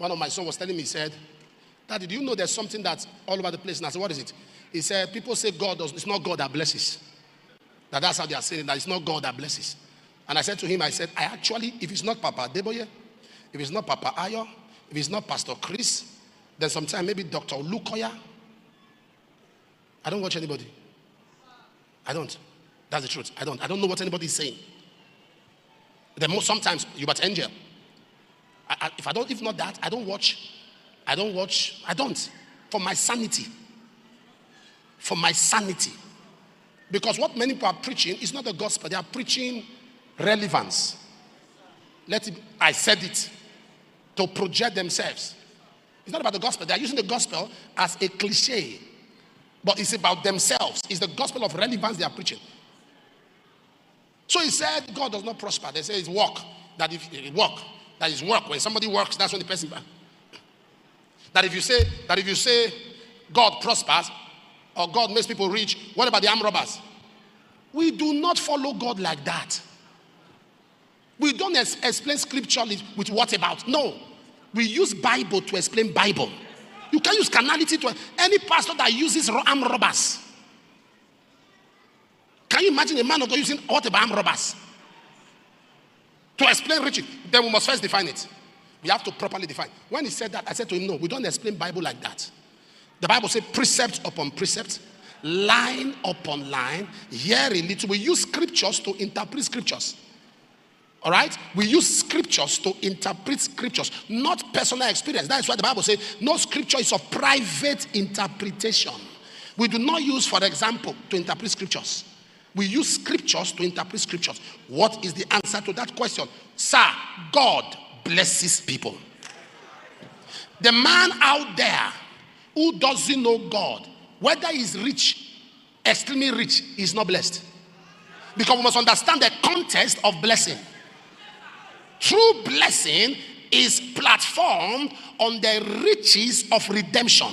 One of my sons was telling me, he said, Daddy, do you know there's something that's all over the place? And I said, what is it? He said, people say it's not God that blesses. That's how they are saying that it's not God that blesses. And I said to him, I actually, if it's not Papa Deboye, if it's not Papa Ayo, if it's not Pastor Chris, then sometime maybe Dr. Lukoya. I don't watch anybody. I don't. That's the truth. I don't know what anybody is saying. Sometimes you but angel. If not that, I don't watch. For my sanity. For my sanity. Because what many people are preaching is not the gospel. They are preaching relevance. I said it to project themselves. It's not about the gospel. They are using the gospel as a cliche. But it's about themselves. It's the gospel of relevance they are preaching. So he said, God does not prosper. They say it's work. That is work. When somebody works, that's when the person. That if you say God prospers or God makes people rich, what about the armed robbers? We do not follow God like that. We don't explain scripture with what about. No. We use Bible to explain Bible. You can use carnality to any pastor that uses armed robbers. Can you imagine a man of God using what about armed robbers? To explain riches. Then we must first define it. We have to properly define. When he said that, I said to him, no, we don't explain Bible like that. The Bible says precept upon precept, line upon line, here a little. We use scriptures to interpret scriptures. All right? We use scriptures to interpret scriptures, not personal experience. That is why the Bible says no scripture is of private interpretation. We do not use, for example, to interpret scriptures. We use scriptures to interpret scriptures. What is the answer to that question? Sir, God blesses people. The man out there who doesn't know God, whether he's rich, extremely rich, is not blessed. Because we must understand the context of blessing. True blessing is platformed on the riches of redemption.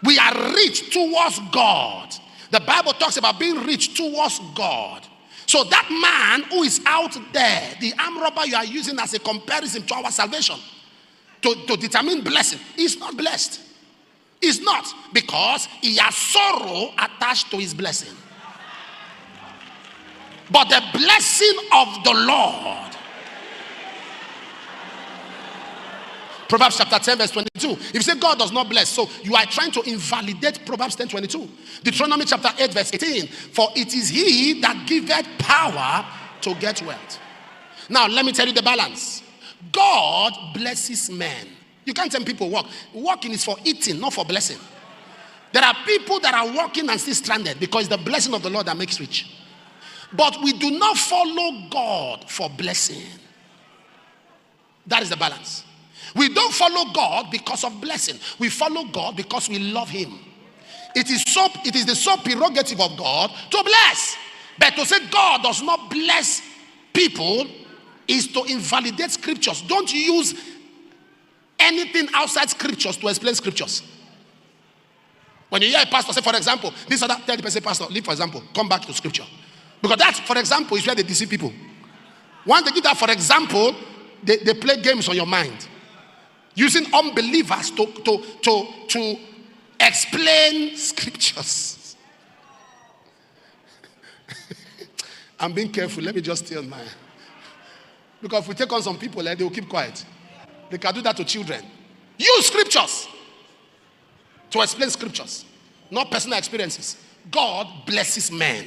We are rich towards God. The Bible talks about being rich towards God. So that man who is out there, the armed robber you are using as a comparison to our salvation, to determine blessing, is not blessed. Is not, because he has sorrow attached to his blessing. But the blessing of the Lord. Proverbs chapter 10 verse 22. If you say God does not bless, so you are trying to invalidate Proverbs 10:22. Deuteronomy chapter 8 verse 18. For it is he that giveth power to get wealth. Now let me tell you the balance. God blesses men. You can't tell people work. Working is for eating, not for blessing. There are people that are working and still stranded because it's the blessing of the Lord that makes rich. But we do not follow God for blessing. That is the balance. We don't follow God because of blessing. We follow God because we love him. It is the sole prerogative of God to bless. But to say God does not bless people is to invalidate scriptures. Don't use anything outside scriptures to explain scriptures. When you hear a pastor say, for example, this other, tell the person, pastor, leave for example, come back to scripture. Because that, for example, is where they deceive people. Once they give that, for example, they play games on your mind. Using unbelievers to explain scriptures. I'm being careful. Let me just stay on mine. Because if we take on some people, they will keep quiet. They can do that to children. Use scriptures to explain scriptures, not personal experiences. God blesses men.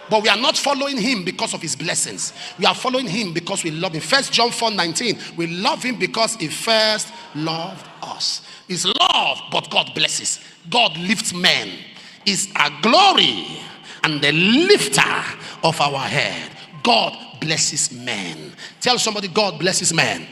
But we are not following him because of his blessings. We are following him because we love him. 1 John 4:19. We love him because he first loved us. It's love, but God blesses. God lifts men. Is our glory and the lifter of our head. God blesses men. Tell somebody, God blesses men.